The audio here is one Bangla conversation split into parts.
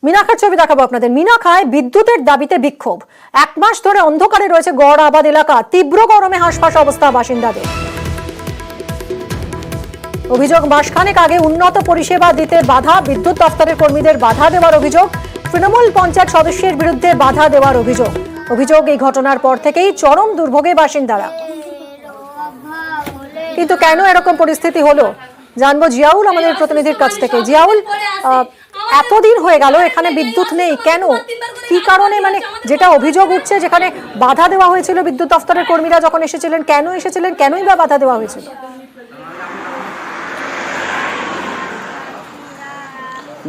মিনাখার ছবি দেখাবো আপনাদের। মিনাখায় বিদ্যুতের দাবিতে বিক্ষোভ। 1 মাস ধরে অন্ধকারে রয়েছে গড় আবাদ এলাকা। তীব্র গরমে হাঁসফাঁস অবস্থা বাসিন্দাদের। অভিযোগ, মাসখানেক আগে উন্নত পরিষেবা দিতে বাধা, বিদ্যুৎ দফতরের কর্মীদের বাধা দেওয়ার অভিযোগ। তৃণমূল পঞ্চায়েত সদস্যের বিরুদ্ধে বাধা দেওয়ার অভিযোগ। এই ঘটনার পর থেকেই চরম দুর্ভোগে বাসিন্দারা। কিন্তু কেন এরকম পরিস্থিতি হলো জানবো জিয়াউল আমাদের প্রতিনিধির কাছ থেকে। জিয়াউল, এতদিন হয়ে গেল এখানে বিদ্যুৎ নেই, কেন, কি কারণে? মানে যেটা অভিযোগ উঠছে, যেখানে বাধা দেওয়া হয়েছিল বিদ্যুৎ দফতরের কর্মীরা যখন এসেছিলেন, কেনই বা বাধা দেওয়া হয়েছিল?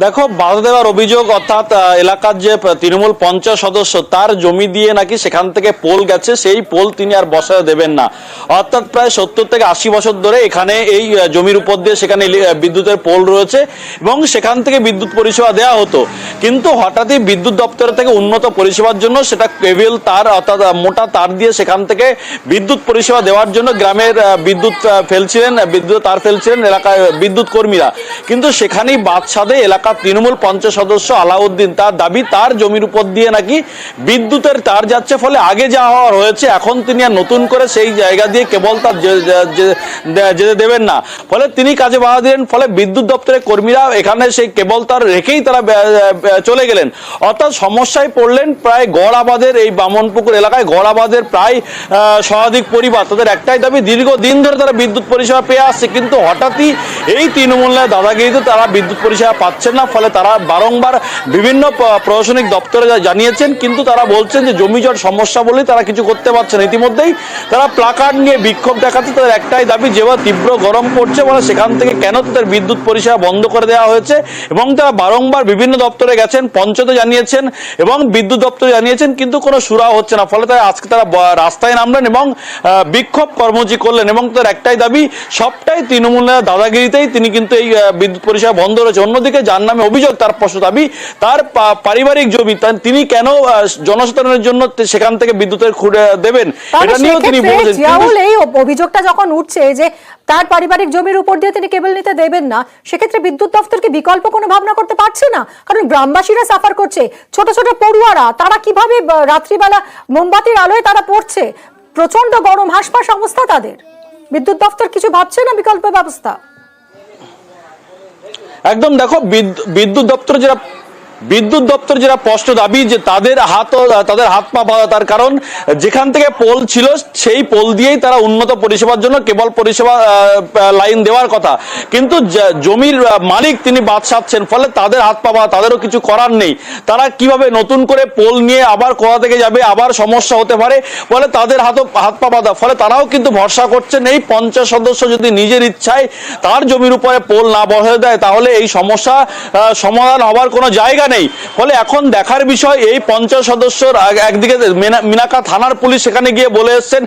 দেখো, বাধা দেওয়ার অভিযোগ, অর্থাৎ এলাকার যে তৃণমূল পঞ্চায়েত সদস্য তার জমি দিয়ে নাকি সেখান থেকে পোল গেছে, সেই পোল তিনি আর বসাতে দেবেন না। অর্থাৎ প্রায় 70 থেকে 80 বছর ধরে এখানে এই জমির উপর দিয়ে সেখানে বিদ্যুতের পোল রয়েছে এবং সেখান থেকে বিদ্যুৎ পরিষেবা দেওয়া হতো। কিন্তু হঠাৎই বিদ্যুৎ দপ্তর থেকে উন্নত পরিষেবার জন্য সেটা কেবল তার, অর্থাৎ মোটা তার দিয়ে সেখান থেকে বিদ্যুৎ পরিষেবা দেওয়ার জন্য গ্রামের বিদ্যুৎ তার ফেলছিলেন এলাকায় বিদ্যুৎ কর্মীরা। কিন্তু সেখানেই বাদশাদে এলাকা তৃণমূল পঞ্চায়েত সদস্য আলাউদ্দিন, তার দাবি তার জমির উপর দিয়ে নাকি বিদ্যুতের তার যাচ্ছে, ফলে আগে যা হওয়ার হয়েছে এখন তিনি আর নতুন করে সেই জায়গা দিয়ে কেবল তার যেতে দেবেন না। ফলে তিনি কাজে বাধা দিলেন। ফলে বিদ্যুৎ দপ্তরের কর্মীরা এখানে সেই কেবল তার রেখেই তারা চলে গেলেন। অর্থাৎ সমস্যায় পড়লেন প্রায় গড় আবাদের এই বামনপুকুর এলাকায় গড় আবাদের প্রায় শতাধিক পরিবার। তাদের একটাই দাবি, দীর্ঘদিন ধরে তারা বিদ্যুৎ পরিষেবা পেয়ে আসছে, কিন্তু হঠাৎই এই তৃণমূলের দাদাগিরিতে তারা বিদ্যুৎ পরিষেবা পাচ্ছেন না। ফলে তারা বারংবার বিভিন্ন প্রশাসনিক দপ্তরে জানিয়েছেন, কিন্তু তারা বলছেন যে জমি জট সমস্যা বলেই তারা কিছু করতে পারছেন। ইতিমধ্যেই তারা প্লাকার্ড নিয়ে বিক্ষোভ দেখাচ্ছে। তাদের একটাই দাবি, যেভাবে তীব্র গরম পড়ছে বলে সেখান থেকে কেন তাদের বিদ্যুৎ পরিষেবা বন্ধ করে দেওয়া হয়েছে। এবং তারা বারংবার বিভিন্ন দপ্তরে গেছেন, পঞ্চায়েতে জানিয়েছেন এবং বিদ্যুৎ দপ্তরে জানিয়েছেন, কিন্তু কোনো সুরাহা হচ্ছে না। ফলে তারা আজকে তারা রাস্তায় নামলেন এবং বিক্ষোভ কর্মসূচি করলেন। এবং তাদের একটাই দাবি, সবটাই তৃণমূলের দাদাগিরিতেই তিনি কিন্তু এই বিদ্যুৎ পরিষেবা বন্ধ রয়েছে। অন্যদিকে যার নামে অভিযোগ, তার স্পষ্ট দাবি, তার পারিবারিক জমি তিনি কেন জনসাধারণের জন্য সেখান থেকে বিদ্যুতের খুঁড়ে দেবেন, এটা নিয়েও তিনি বলেছেন। এই অভিযোগটা যখন উঠছে যে তার পারিবারিক জমির উপর দিয়ে তিনি কেবল নিতে দেবেন না, সেক্ষেত্রে বিদ্যুৎ দপ্তর কি বিকল্প কোনো ভাবনা করতে পারছে না? কারণ গ্রামবাসীরা সাফার করছে, ছোট ছোট পড়ুয়ারা, তারা কিভাবে রাত্রিবেলা মোমবাতির আলোয় তারা পড়ছে, প্রচন্ড গরম, হাঁসফাঁস অবস্থা তাদের। বিদ্যুৎ দপ্তর কিছু ভাবছে না বিকল্প ব্যবস্থা? একদম, দেখো, বিদ্যুৎ দপ্তর যেটা স্পষ্ট দাবি যে তাদের হাত পা বাঁধা। তার কারণ যেখান থেকে পোল ছিল সেই পোল দিয়েই তারা উন্নত পরিষেবার জন্য কেবল পরিষেবা লাইন দেওয়ার কথা, কিন্তু জমির মালিক তিনি বাদ সাধছেন। ফলে তাদের হাত পা বাঁধা, তাদেরও কিছু করার নেই। তারা কিভাবে নতুন করে পোল নিয়ে আবার কোথা থেকে যাবে, আবার সমস্যা হতে পারে, ফলে তাদের হাত পা বাঁধা। ফলে তারাও কিন্তু ভরসা করছেন এই পঞ্চায়েত সদস্য যদি নিজের ইচ্ছায় তার জমির উপরে পোল না বসাতে দেয়, তাহলে এই সমস্যা সমাধান হবার কোনো জায়গা নেই। ফলে এখন দেখার বিষয়, এই পঞ্চায়েত সদস্যর একদিকে মিনাখা থানার পুলিশ সেখানে গিয়ে বলে এসছেন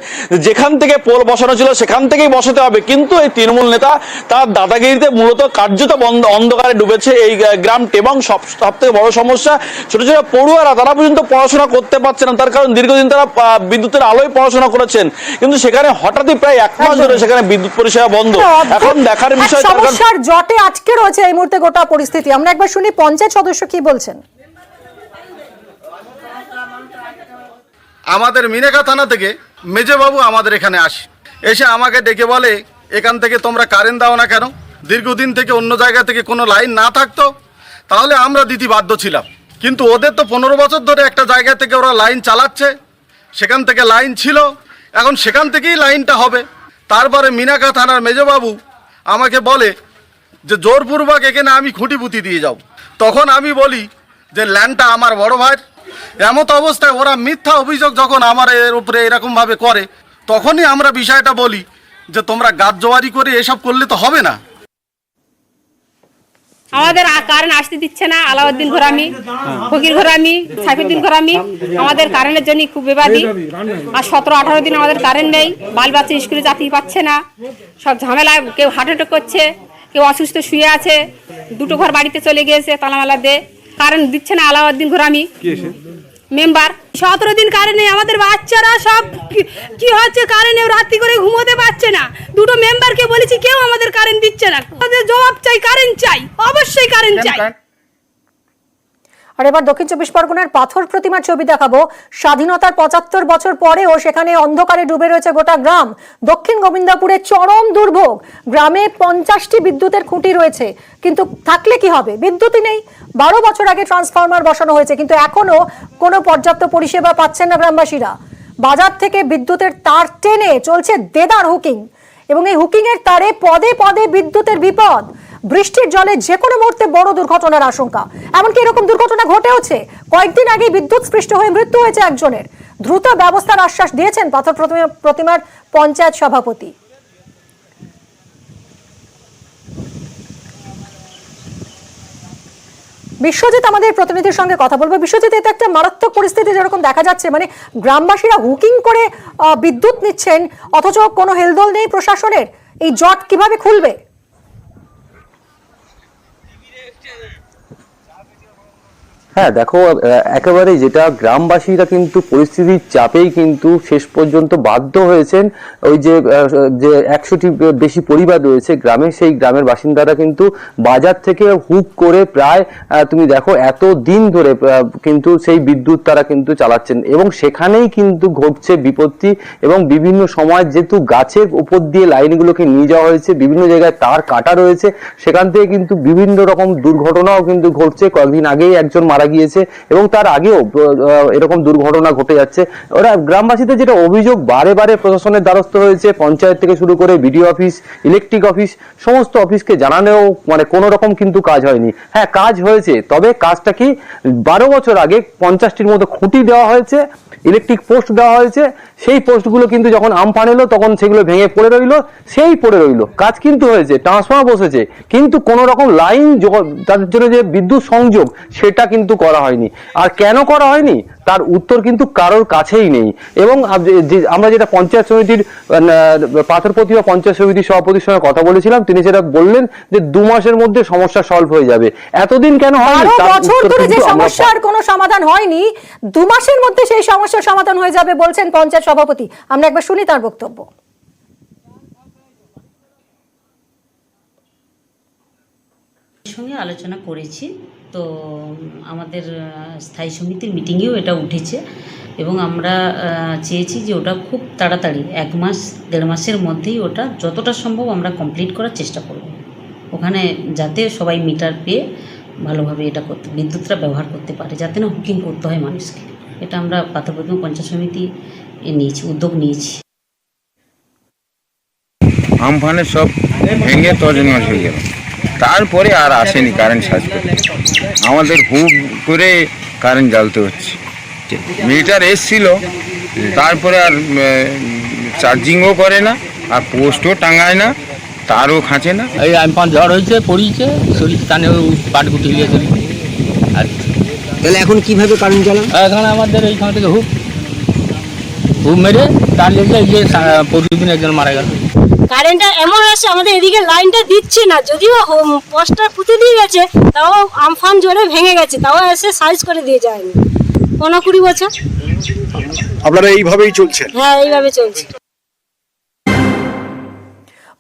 যেখান থেকে পোল বসানো ছিল সেখান থেকেই বসাতে হবে, কিন্তু এই তৃণমূল নেতা তার দাদাগিরিতে মূলত কার্যত অন্ধকারে ডুবেছে এই গ্রামটি। এবং সবথেকে বড় সমস্যা, ছোট ছোট পড়ুয়ারা, তারা পর্যন্ত পড়াশোনা করতে পারছে না। তার কারণ দীর্ঘদিন তারা বিদ্যুতের আলোয় পড়াশোনা করেছেন, কিন্তু সেখানে হঠাৎই প্রায় 1 মাস ধরে সেখানে বিদ্যুৎ পরিষেবা বন্ধ। এখন দেখার বিষয়, সমস্যার জটে আটকে রয়েছে এই মুহূর্তে গোটা পরিস্থিতি। আমরা একবার শুনি পঞ্চায়েত সদস্য কি বলছেন। আমাদের মিনাখা থানা থেকে মেজবাবু আমাদের এখানে এসে আমাকে ডেকে বলে, এখান থেকে তোমরা কারেন্ট দাও না কেন? দীর্ঘদিন থেকে অন্য জায়গা থেকে কোনো লাইন না থাকতো তাহলে আমরা দিতে বাধ্য ছিলাম, কিন্তু ওদের তো 15 বছর ধরে একটা জায়গা থেকে ওরা লাইন চালাচ্ছে, সেখান থেকে লাইন ছিল, এখন সেখান থেকেই লাইনটা হবে। তারপরে মিনাখা থানার মেজবাবু আমাকে বলে যে জোরপূর্বক এখানে আমি খুঁটি পুঁতি দিয়ে যাও। তখন আমি বলি যে ল্যান্ডটা আমার বড় ভাইয়ের। এমত অবস্থায় ওরা মিথ্যা অভিযোগ যখন আমার এর উপরে এরকমভাবে করে, তখনই আমরা বিষয়টা বলি যে তোমরা গাছজোয়ারি করে এসব করলে তো হবে না। আমাদের কারেন্ট আসতে দিচ্ছে না। আলাউদ্দিন ঘোরামি, ফকির ঘোরামি, সাইফুদ্দিন ঘোরামি আমাদের কারেন্টের জন্য খুব বিবাদী। আর 17-18 দিন আমাদের কারেন্ট নেই। বাল বাচ্চা স্কুলে যেতে পারছে না, সব ঝামেলায়, কেউ হার্ট অ্যাটাক করছে, কেউ অসুস্থ শুয়ে আছে, 2টো ঘর বাড়িতে চলে গিয়েছে তালামালা দিয়ে। কারেন্ট দিচ্ছে না আলাউদ্দিন ঘোরামি মেম্বার। 17 দিন কারেন্ট নেই। আমাদের বাচ্চারা সব কি হচ্ছে, কারেন্টে রাত্রি করে ঘুমোতে পারছে না। 2টো মেম্বারকে বলেছি, কেউ আমাদের কারেন্ট দিচ্ছে না। আমাদের জবাব চাই, কারেন্ট চাই, অবশ্যই কারেন্ট চাই। আর এবার দক্ষিণ চব্বিশ পরগনার পাথর প্রতিমার ছবি দেখাবো। স্বাধীনতার ৭৫ বছর পরেও সেখানে অন্ধকারে ডুবে রয়েছে গোটা গ্রাম। দক্ষিণ গোবিন্দপুরে চরম দুর্ভোগ, গ্রামে 50টি বিদ্যুতের খুঁটি রয়েছে, কিন্তু থাকলে কি হবে, বিদ্যুৎই নেই। 12 বছর আগে ট্রান্সফরমার বসানো হয়েছে, কিন্তু এখনো কোনো পর্যাপ্ত পরিষেবা পাচ্ছেন না গ্রামবাসীরা। বাজার থেকে বিদ্যুতের তার টেনে চলছে দেদার হুকিং, এবং এই হুকিং এর তারে পদে পদে বিদ্যুতের বিপদ। বৃষ্টির জলে যে কোনো মুহূর্তে বড় দুর্ঘটনার আশঙ্কা, এমনকি এরকম দুর্ঘটনা ঘটেওছে। কয়েকদিন আগে বিদ্যুৎ স্পৃষ্ট হয়ে মৃত্যু হয়েছে একজনের। দ্রুত ব্যবস্থার আশ্বাস দিয়েছেন পাথর প্রতিমার পঞ্চায়েত সভাপতি। বিশ্বজিৎ আমাদের প্রতিনিধির সঙ্গে কথা বলবো। বিশ্বজিৎ, এটা একটা মারাত্মক পরিস্থিতি যেরকম দেখা যাচ্ছে, মানে গ্রামবাসীরা হুকিং করে বিদ্যুৎ নিচ্ছেন, অথচ কোনো হেলদোল নেই প্রশাসনের। এই জট কিভাবে খুলবে? হ্যাঁ দেখো, একেবারে যেটা গ্রামবাসীরা কিন্তু পরিস্থিতির চাপেই কিন্তু শেষ পর্যন্ত বাধ্য হয়েছেন। ওই যে 100টি বেশি পরিবার রয়েছে গ্রামে, সেই গ্রামের বাসিন্দারা কিন্তু বাজার থেকে হুক করে প্রায় তুমি দেখো এত দিন ধরে কিন্তু সেই বিদ্যুৎ তারা কিন্তু চালাচ্ছেন, এবং সেখানেই কিন্তু ঘটছে বিপত্তি। এবং বিভিন্ন সময় যেহেতু গাছের উপর দিয়ে লাইনগুলোকে নিয়ে যাওয়া হয়েছে, বিভিন্ন জায়গায় তার কাটা রয়েছে, সেখান থেকে কিন্তু বিভিন্ন রকম দুর্ঘটনাও কিন্তু ঘটছে। কয়েকদিন আগেই একজন মারা গিয়েছে, এবং তার আগেও এরকম দুর্ঘটনা ঘটে যাচ্ছে। ওরা গ্রামবাসীদের যেটা অভিযোগ, বারে বারে প্রশাসনের দ্বারস্থ হয়েছে, পঞ্চায়েত থেকে শুরু করে বিডিও অফিস, ইলেকট্রিক অফিস, সমস্ত অফিসকে জানানোও মানে কোনো রকম কিন্তু কাজ হয়নি। হ্যাঁ, কাজ হয়েছে, তবে কাজটা কি, 12 বছর আগে 50টির মতো খুঁটি দেওয়া হয়েছে, ইলেকট্রিক পোস্ট দেওয়া হয়েছে। সেই পোস্টগুলো কিন্তু যখন আমফান এলো তখন সেগুলো ভেঙে পড়ে রইলো, সেই পড়ে রইলো। কাজ কিন্তু হয়েছে, ট্রান্সফর্মার বসেছে, কিন্তু কোনো রকম লাইন তাদের জন্য যে বিদ্যুৎ সংযোগ সেটা কিন্তু করা হয়নি। আর কেন করা হয়নি তার উত্তর কিন্তু কারোর কাছেই নেই। এবং আমরা যেটা পঞ্চায়েত সমিতির পাথর প্রতিমা পঞ্চায়েত সমিতির সভাপতির সঙ্গে কথা বলেছিলাম, তিনি সেটা বললেন যে 2 মাসের মধ্যে সমস্যা সলভ হয়ে যাবে। এতদিন কেন হয়নি, তার উত্তর কিন্তু সমস্যার কোনো সমাধান হয়নি, 2 মাসের মধ্যে সেই সমস্যার সমাধান হয়ে যাবে বলছেন পঞ্চায়েত সভাপতি। আমরা একবার শুনি তার বক্তব্য। সঙ্গে আলোচনা করেছি, তো আমাদের স্থায়ী সমিতির মিটিংয়েও এটা উঠেছে, এবং আমরা চেয়েছি যে ওটা খুব তাড়াতাড়ি 1 মাস 1.5 মাসের মধ্যেই ওটা যতটা সম্ভব আমরা কমপ্লিট করার চেষ্টা করব, ওখানে যাতে সবাই মিটার পেয়ে ভালোভাবে এটা বিদ্যুৎটা ব্যবহার করতে পারে, যাতে না হুকিং করতে হয় মানুষকে। এটা আমরা পাথর প্রতিমা পঞ্চায়েত সমিতি উদ্যোগ নিয়েছি। আমফানে সব ভেঙে তছনছ হয়ে গেল, তারপরে আর আসেনি কারেন্ট সার্চ করতে, আমাদের হুক করে কারেন্ট জ্বালতে হচ্ছে। মিটার এসছিল, তারপরে আর চার্জিংও করে না, আর পোস্টও টাঙায় না, তারও খাঁচে না। এই আমফান ঝড় হয়েছে, পড়িয়েছে, শরীর টানে পাট গুটি গিয়ে চলে। আর তাহলে এখন কিভাবে কারেন্ট চালান? এখন আমাদের এইখান থেকে হুক মেরে তার লেগে গিয়ে প্রতিদিন একজন মারা গেল। কারেন্টটা এমন আছে, আমাদের এদিকে লাইনটা দিচ্ছে না, যদিও পোস্টটা পুঁতে দিয়ে গেছে, তাও আমফান জোরে ভেঙে গেছে, তাও এসে সাইজ করে দিয়ে যায়নি। 15-20 বছর আপনারা এইভাবেই চলছে? হ্যাঁ, এইভাবে চলছে।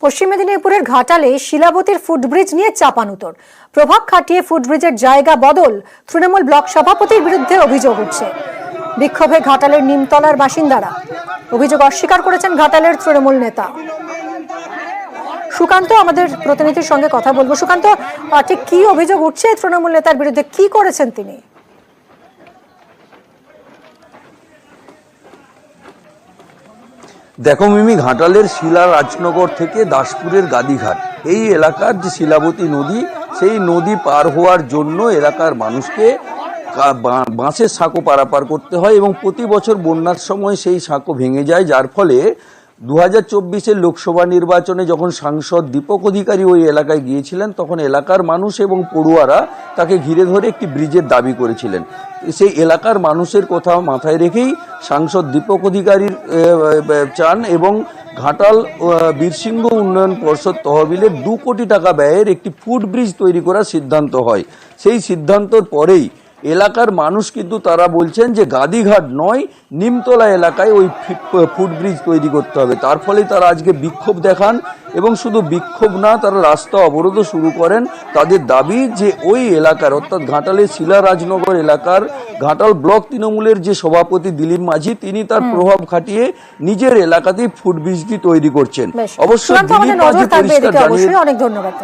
পশ্চিম মেদিনীপুরের ঘাটালে শিলাবতীর ফুটব্রিজ নিয়ে চাপানুতর, প্রভাব খাটিয়ে ফুটব্রিজের জায়গা বদল, তৃণমূল ব্লক সভাপতির বিরুদ্ধে অভিযোগ উঠছে। বিক্ষোভে ঘাটালের নিমতলার বাসিন্দারা, অভিযোগ অস্বীকার করেছেন ঘাটালের তৃণমূল নেতা সুকান্ত। আমাদের প্রতিনিধির সঙ্গে কথা বলবো। সুকান্ত, ঠিক কি অভিযোগ উঠছে তৃণমূল নেতার বিরুদ্ধে, কি করেছেন তিনি? দেখো মিমি, ঘাটালের শিলা রাজনগর থেকে দাসপুরের গাদিঘাট এই এলাকার যে শিলাবতী নদী, সেই নদী পার হওয়ার জন্য এলাকার মানুষকে বাঁশের সাঁকো পারাপার করতে হয়, এবং প্রতি বছর বন্যার সময় সেই সাঁকো ভেঙে যায়, যার ফলে 2024-এর লোকসভা নির্বাচনে যখন সাংসদ দীপক অধিকারী ওই এলাকায় গিয়েছিলেন, তখন এলাকার মানুষ এবং পড়ুয়ারা তাকে ঘিরে ধরে একটি ব্রিজের দাবি করেছিলেন। সেই এলাকার মানুষের কথা মাথায় রেখেই সাংসদ দীপক অধিকারীর চান, এবং ঘাটাল বীরসিংহ উন্নয়ন পর্ষদ তহবিলের 2 কোটি টাকা ব্যয়ের একটি ফুটব্রিজ তৈরি করার সিদ্ধান্ত হয়। সেই সিদ্ধান্তর পরেই এলাকার মানুষ কিন্তু তারা বলছেন যে গাদিঘাট নয়, নিমতলা এলাকায় ওই ফুটব্রিজ তৈরি করতে হবে। তার ফলে তারা আজকে বিক্ষোভ দেখান এবং শুধু বিক্ষোভ না, তারা রাস্তা অবরোধও শুরু করেন। তাদের দাবি যে ওই এলাকার অর্থাৎ ঘাটালের শিলা রাজনগর এলাকার ঘাটাল ব্লক তৃণমূলের যে সভাপতি দিলীপ মাঝি, তিনি তার প্রভাব খাটিয়ে নিজের এলাকাতেই ফুটব্রিজটি তৈরি করছেন। অবশ্য দিলীপ মাঝি পরিষ্কার জানিয়ে অনেক ধন্যবাদ।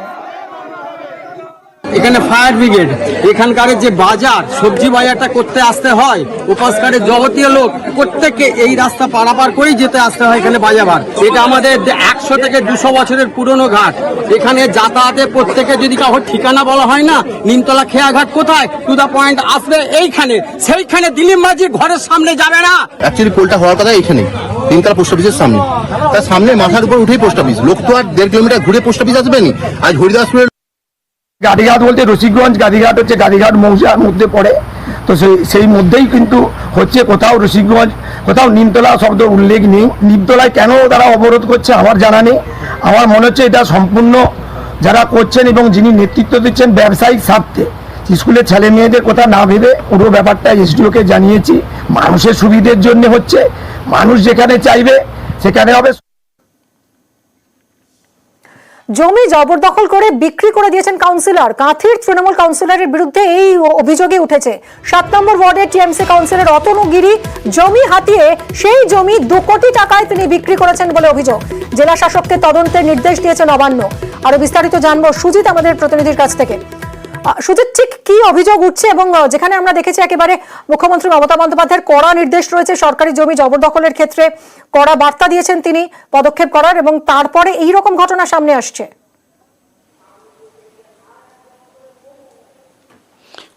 এখানে ফায়ার ব্রিগেড, এখানকার যে বাজার, সবজি বাজারটা করতে আসতে হয়, উপাসকারের যাবতীয় লোক প্রত্যেককে এই রাস্তা পারাপার করেই যেতে আসতে হয় এখানে বাজার। এটা আমাদের 100 থেকে 200 বছরের পুরনো ঘাট। এখানে যাতায়াতে প্রত্যেকে যদি কাউর ঠিকানা বলা হয় না, নিমতলা খেয়াঘাট কোথায়, টু দা পয়েন্ট আসবে এইখানে, সেইখানে দিলীপ মাঝির ঘরের সামনে যাবে না। অ্যাকচুয়ালি পোলটা হওয়ার কথা এখানে তিনতলা পোস্ট অফিসের সামনে, তার সামনে মাথার উপর উঠেই পোস্ট অফিস। লোক তো আর 1.5 কিলোমিটার ঘুরে পোস্ট অফিস আসবেনি। আজ হরিদাসপুরের গাড়িঘাট বলতে রসিকগঞ্জ গাড়িঘাট হচ্ছে গাড়িঘাট মৌজার মধ্যে পড়ে, তো সেই মধ্যেই কিন্তু হচ্ছে। কোথাও রসিকগঞ্জ, কোথাও নিমতলা শব্দ উল্লেখ নেই। নিমতলায় কেন তারা অবরোধ করছে আমার জানা নেই। আমার মনে হচ্ছে এটা সম্পূর্ণ যারা করছেন এবং যিনি নেতৃত্ব দিচ্ছেন ব্যবসায়িক স্বার্থে, স্কুলের ছেলে মেয়েদের কথা না ভেবে পুরো ব্যাপারটা এসডিওকে জানিয়েছি। মানুষের সুবিধের জন্য হচ্ছে, মানুষ যেখানে চাইবে সেখানে হবে। জমি জবরদখল করে বিক্রি করে দিয়েছেন কাউন্সিলর। কাঁথির তৃণমূল কাউন্সিলরের বিরুদ্ধে এই অভিযোগে উঠেছে। 7 নম্বর ওয়ার্ডের টিএমসি কাউন্সিলর অতনু গিরি জমি হাতিয়ে সেই জমি 2 কোটি টাকায় তিনি বিক্রি করেছেন বলে অভিযোগ। জেলা শাসককে তদন্তের নির্দেশ দিয়েছে নবান্ন। আরো বিস্তারিত জানবো সুজিত আমাদের প্রতিনিধির কাছ থেকে। সুজিত, ঠিক কি অভিযোগ উঠছে এবং যেখানে আমরা দেখেছি একেবারে মুখ্যমন্ত্রী মমতা বন্দ্যোপাধ্যায়ের কড়া নির্দেশ রয়েছে সরকারি জমি জবরদখলের ক্ষেত্রে, কড়া বার্তা দিয়েছেন তিনি পদক্ষেপ করার, এবং তারপরে এই রকম ঘটনা সামনে আসছে।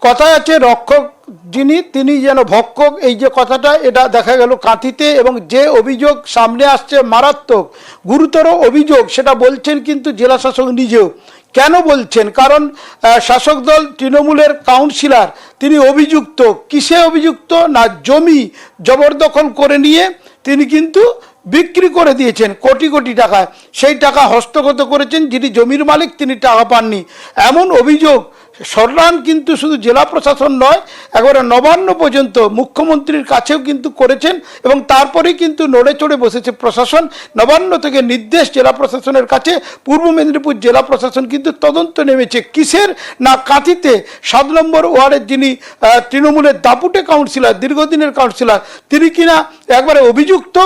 কথায় আছে রক্ষক যিনি তিনি যেন ভক্ষক, এই যে কথাটা, এটা দেখা গেল কাঁথিতে। এবং যে অভিযোগ সামনে আসছে মারাত্মক গুরুতর অভিযোগ, সেটা বলছেন কিন্তু জেলা শাসক নিজেও। কেন বলছেন? কারণ শাসক দল তৃণমূলের কাউন্সিলর তিনি অভিযুক্ত। কিসে অভিযুক্ত? না, জমি জবরদখল করে নিয়ে তিনি কিন্তু বিক্রি করে দিয়েছেন কোটি কোটি টাকায়। সেই টাকা হস্তগত করেছেন যিনি জমির মালিক, তিনি টাকা পাননি, এমন অভিযোগ সরকার কিন্তু শুধু জেলা প্রশাসন নয়, একেবারে নবান্ন পর্যন্ত মুখ্যমন্ত্রীর কাছেও কিন্তু করেছেন। এবং তারপরেই কিন্তু নড়ে চড়ে বসেছে প্রশাসন। নবান্ন থেকে নির্দেশ জেলা প্রশাসনের কাছে, পূর্ব মেদিনীপুর জেলা প্রশাসন কিন্তু তদন্ত নেমেছে। কিসের? না, কাঁথিতে 7 নম্বর ওয়ার্ডের যিনি তৃণমূলের দাপুটে কাউন্সিলর, দীর্ঘদিনের কাউন্সিলর, তিনি কিনা একবারে অভিযুক্ত।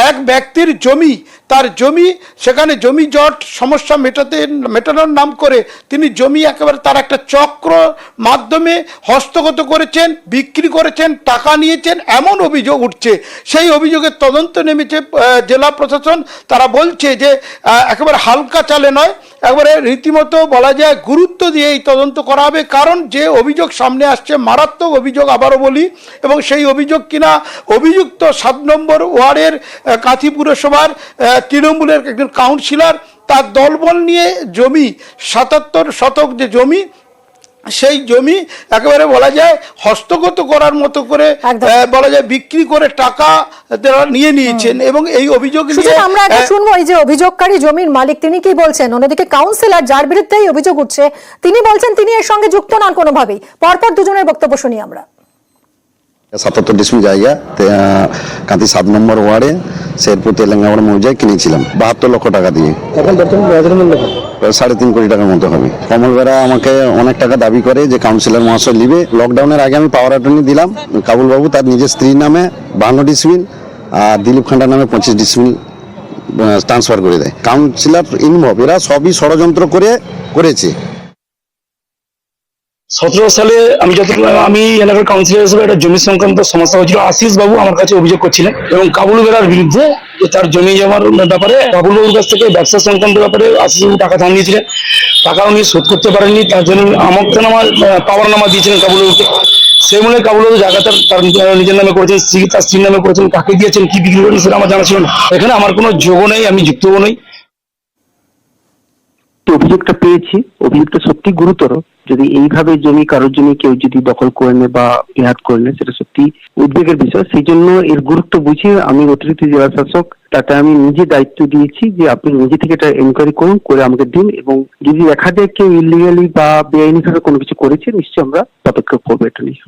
এক ব্যক্তির জমি, তার জমি, সেখানে জমি জট সমস্যা মেটানোর নাম করে তিনি জমি একেবারে তার একটা চক্র মাধ্যমে হস্তগত করেছেন, বিক্রি করেছেন, টাকা নিয়েছেন, এমন অভিযোগ উঠছে। সেই অভিযোগের তদন্ত নেমেছে জেলা প্রশাসন। তারা বলছে যে একেবারে হালকা চালে নয়, একবারে রীতিমতো বলা যায় গুরুত্ব দিয়ে এই তদন্ত করা হবে। কারণ যে অভিযোগ সামনে আসছে মারাত্মক অভিযোগ, আবারও বলি, এবং সেই অভিযোগ কিনা অভিযুক্ত 7 নম্বর ওয়ার্ডের কাঁথি পুরসভার তৃণমূলের একজন কাউন্সিলর, তার দলবল নিয়ে জমি 77 শতক যে জমি, সেই জমি একেবারে বলা যায় হস্তগত করার মতো করে বলা যায় বিক্রি করে টাকা নিয়ে নিয়েছেন। এবং এই অভিযোগ আমরা একটা শুনবো, এই যে অভিযোগকারী জমির মালিক তিনি কি বলছেন। অন্যদিকে কাউন্সিলর যার বিরুদ্ধে এই অভিযোগ উঠছে তিনি বলছেন তিনি এর সঙ্গে যুক্ত নন কোনোভাবেই। পরপর দুজনের বক্তব্য শুনি আমরা। 77 ডিসমিল জায়গা কাঁথি 7 নম্বর ওয়ার্ডে শেরপুর তেলেঙ্গানা মৌজায় কিনেছিলাম 72 লক্ষ টাকা দিয়ে। এখন বর্তমান বাজারের মূল্য 3.5 কোটি টাকার মতো হবে। কমল বেরা আমাকে অনেক টাকা দাবি করে যে কাউন্সিলর মহাশয় নিবে। লকডাউনের আগে আমি পাওয়ার অ্যাটর্নি দিলাম। কাবুল বাবু তার নিজের স্ত্রীর নামে 52 ডিসমিল আর দিলীপ খান্ডার নামে 25 ডিসমিল ট্রান্সফার করে দেয়। কাউন্সিলর ইনভলভ, এরা সবই ষড়যন্ত্র করেছে। 17 সালে আমি এলাকার কাউন্সিলর হিসেবে একটা জমি সংক্রান্ত সমস্যা হয়েছিল। আশিস বাবু আমার কাছে অভিযোগ করছিলেন এবং কাবুল বেরার বিরুদ্ধে যে তার জমি জমার ব্যাপারে কাবুল বাবুর কাছ থেকে ব্যবসা সংক্রান্ত ব্যাপারে আশিস বাবু টাকা ধার নিয়েছিলেন, টাকা উনি শোধ করতে পারেননি। তার জন্য আমকনামা পাওয়ার নামা দিয়েছিলেন কাবুল বাবুকে। সেই মূলে কাবুল বাবু জায়গাটা তার নিজের নামে করেছেন, তার স্ত্রীর নামে করেছেন। কাকে দিয়েছেন, কি বিক্রি করেছেন সেটা আমার জানা ছিল না। এখানে আমার কোনো যোগও নেই, আমি যুক্তও নই। যে অভিযোগটা পেয়েছি, অভিযোগটা সত্যি গুরুতর। যদি এইভাবে জমি কারোর জমি কেউ যদি দখল করে নেয় বা বেহাত করে নেয়, সেটা সত্যি উদ্বেগের বিষয়। সেই জন্য এর গুরুত্ব বুঝিয়ে আমি অতিরিক্ত জেলা শাসক তাতে আমি নিজে দায়িত্ব দিয়েছি যে আপনি নিজে থেকে এটা এনকোয়ারি করুন, করে আমাকে দিন, এবং যদি দেখা যায় কেউ ইলিগালি বা বেআইনি ভাবে কোনো কিছু করেছে, নিশ্চয়ই আমরা পদক্ষেপ করবো এটা নিয়ে।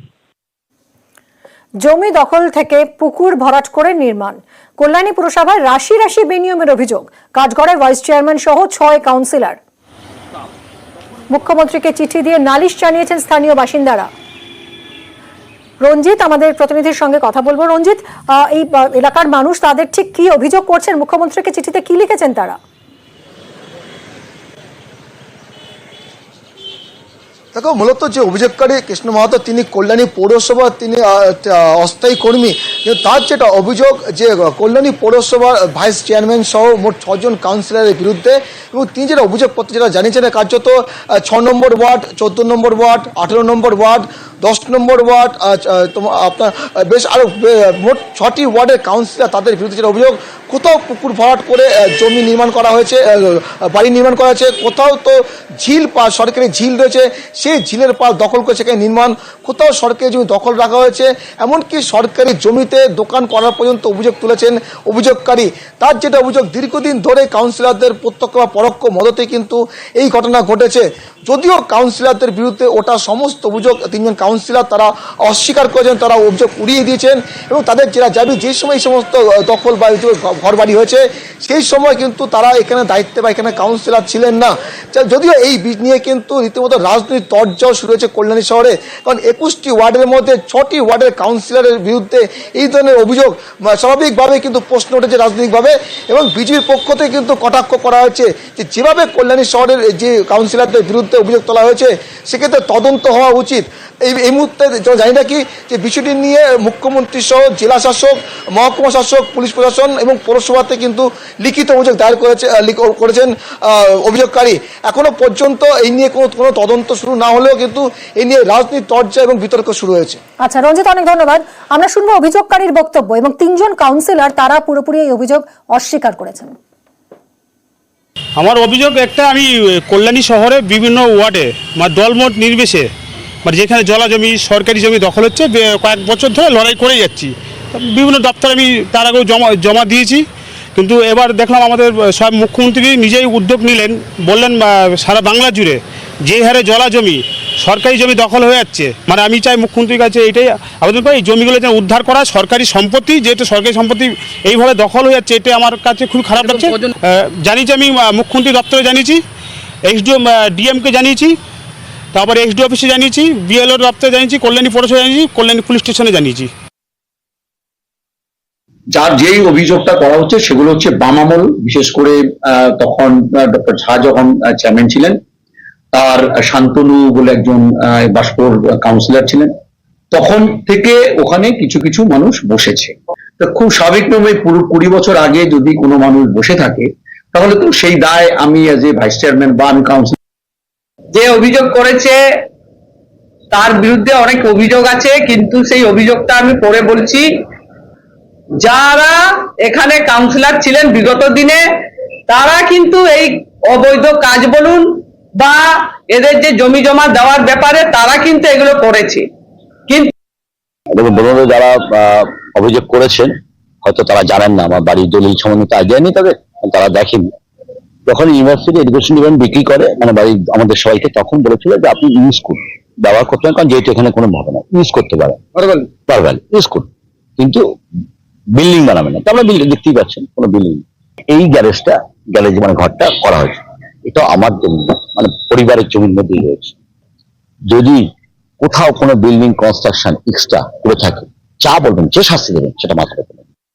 জমি দখল থেকে পুকুর ভরাট করে নির্মাণ, কল্যাণী পুরসভায় রাশি রাশি বেনিয়মের অভিযোগ, কাঠগড়ায় ভাইস চেয়ারম্যান সহ 6 কাউন্সিলর। মুখ্যমন্ত্রীকে চিঠি দিয়ে নালিশ জানিয়েছেন স্থানীয় বাসিন্দারা। রঞ্জিত, আমাদের প্রতিনিধির সঙ্গে কথা বলবো। রঞ্জিত, এই এলাকার মানুষ তাদের ঠিক কি অভিযোগ করছেন, মুখ্যমন্ত্রীকে চিঠিতে কি লিখেছেন তারা? দেখো, মূলত যে অভিযোগকারী কৃষ্ণ মাহাতো, তিনি কল্যাণী পৌরসভার তিনি অস্থায়ী কর্মী, কিন্তু তার যেটা অভিযোগ যে কল্যাণী পৌরসভার ভাইস চেয়ারম্যান সহ মোট 6 জন কাউন্সিলরের বিরুদ্ধে, এবং তিনি যেটা অভিযোগপত্র যেটা জানিয়েছেন কার্যত 6 নম্বর ওয়ার্ড, 14 নম্বর ওয়ার্ড, 18 নম্বর ওয়ার্ড, 10 নম্বর ওয়ার্ড, আপনার বেশ আরও মোট 6টি ওয়ার্ডের কাউন্সিলর, তাদের বিরুদ্ধে যেটা অভিযোগ, কোথাও পুকুর ভরাট করে জমি নির্মাণ করা হয়েছে, বাড়ি নির্মাণ করা হয়েছে, কোথাও তো ঝিল পা সরকারি ঝিল রয়েছে, সেই ঝিলের পাল দখল করে সেখানে নির্মাণ, কোথাও সরকারি জমি দখল রাখা হয়েছে, এমনকি সরকারি জমিতে দোকান করার পর্যন্ত অভিযোগ তুলেছেন অভিযোগকারী। তার যেটা অভিযোগ, দীর্ঘদিন ধরে কাউন্সিলরদের প্রত্যক্ষ বা পরোক্ষ মদতে কিন্তু এই ঘটনা ঘটেছে। যদিও কাউন্সিলরদের বিরুদ্ধে ওটা সমস্ত অভিযোগ 3 জন কাউন্সিলর তারা অস্বীকার করেছেন, তারা অভিযোগ উড়িয়ে দিয়েছেন, এবং তাদের যেটা দাবি, যে সময় এই সমস্ত দখল বা ঘর বাড়ি হয়েছে সেই সময় কিন্তু তারা এখানে দায়িত্বে বা এখানে কাউন্সিলর ছিলেন না। যদিও এই নিয়ে কিন্তু রীতিমতো রাজনৈতিক তরজাও শুরু হয়েছে কল্যাণী শহরে, কারণ 21টি ওয়ার্ডের মধ্যে 6টি ওয়ার্ডের কাউন্সিলরের বিরুদ্ধে এই ধরনের অভিযোগ স্বাভাবিকভাবে কিন্তু প্রশ্ন উঠেছে রাজনৈতিকভাবে, এবং বিজেপির পক্ষ থেকে কিন্তু কটাক্ষ করা হয়েছে যে যেভাবে কল্যাণী শহরের যে কাউন্সিলরদের বিরুদ্ধে অভিযোগ তোলা হয়েছে সেক্ষেত্রে তদন্ত হওয়া উচিত। এই মুহূর্তে জানি না কি যে বিষয়টি নিয়ে মুখ্যমন্ত্রী সহ জেলা শাসক, মহকুমা শাসক, পুলিশ প্রশাসন এবং পৌরসভাতে কিন্তু লিখিত অভিযোগ দায়ের করেছেন অভিযোগকারী। এখনো পর্যন্ত এই নিয়ে কোনো তদন্ত শুরু না হলেও কিন্তু এই নিয়ে রাজনীতি চর্চা এবং বিতর্ক শুরু হয়েছে। আচ্ছা রঞ্জিত, অনেক ধন্যবাদ। আমরা শুনবো অভিযোগকারীর বক্তব্য, এবং 3 জন কাউন্সিলর তারা পুরোপুরি এই অভিযোগ অস্বীকার করেছেন। আমার অভিযোগ একটা, আমি কল্যাণী শহরে বিভিন্ন ওয়ার্ডে দলমত নির্বিশেষে যেখানে জলা জমি, সরকারি জমি দখল হচ্ছে, কয়েক বছর ধরে লড়াই করে যাচ্ছি। বিভিন্ন দপ্তরে আমি তার আগেও জমা দিয়েছি, কিন্তু এবার দেখলাম আমাদের সব মুখ্যমন্ত্রী নিজেই উদ্যোগ নিলেন, বললেন সারা বাংলা জুড়ে যে হারে জলা জমি, সরকারি জমি দখল হয়ে যাচ্ছে, আমি চাই মুখ্যমন্ত্রীর কাছে এটাই আবেদন করি, এই জমিগুলো যেন উদ্ধার করা, সরকারি সম্পত্তি, যেহেতু সরকারি সম্পত্তি এইভাবে দখল হয়ে যাচ্ছে, এটা আমার কাছে খুব খারাপ লাগছে। জানিয়েছি, আমি মুখ্যমন্ত্রী দপ্তরে জানিয়েছি, ডিএমকে জানিয়েছি, তারপরে এসডি অফিসে জানিয়েছি, বিএলও দপ্তরে জানিয়েছি, কল্যাণী পৌরসভা জানিয়েছি, কল্যাণী পুলিশ স্টেশনে জানিয়েছি। যার যেই অভিযোগটা করা হচ্ছে সেগুলো হচ্ছে বাম আমল, বিশেষ করে তখন ডক্টর ঝা যখন চেয়ারম্যান ছিলেন, তার শান্তনু বলে একজন বাসপুর কাউন্সিলর ছিলেন, তখন থেকে ওখানে কিছু কিছু মানুষ বসেছে। তো খুব স্বাভাবিকভাবে পুরো 20 বছর আগে যদি কোনো মানুষ বসে থাকে, তাহলে তো সেই দায় আমি এজ এ ভাইস চেয়ারম্যান বা আমি কাউন্সিলর, যে অভিযোগ করেছে তার বিরুদ্ধে অনেক অভিযোগ আছে, কিন্তু সেই অভিযোগটা আমি পরে বলছি। যারা এখানে কাউন্সিলর ছিলেন বিগত দিনে, তারা কিন্তু এই অবৈধ কাজ বলুন বা এদের যে জমি জমা দেওয়ার ব্যাপারে তারা কিন্তু এগুলো করেছে। কিন্তু যারা অভিযোগ করেছেন হয়তো তারা জানেন না, আমার বাড়ির দলিল সম্বন্ধে আইডিয়া নেই তাদের, তারা দেখেন। যখন ইউনিভার্সিটি এডুকেশন ডিপার্টমেন্ট বিক্রি করে বাড়ি আমাদের সবাইকে, তখন বলেছিল যে আপনি ইউজ করুন, ব্যবহার করতে পারেন, কারণ যেহেতু এখানে কোনো ভাবে না, ইউজ করতে পারেন, পারবেন ইউজ করুন, কিন্তু বিল্ডিং বানাবেন না। তো আমরা দেখতেই পাচ্ছেন কোনো বিল্ডিং, এই গ্যারেজ ঘরটা করা হয়েছে, এটা আমার জমি, পরিবারের জমির মধ্যেই রয়েছে। যদি কোথাও কোনো বিল্ডিং কনস্ট্রাকশন এক্সট্রা করে থাকে, যা বলবেন, যে শাস্তি দেবেন সেটা মাথা রাখবেন।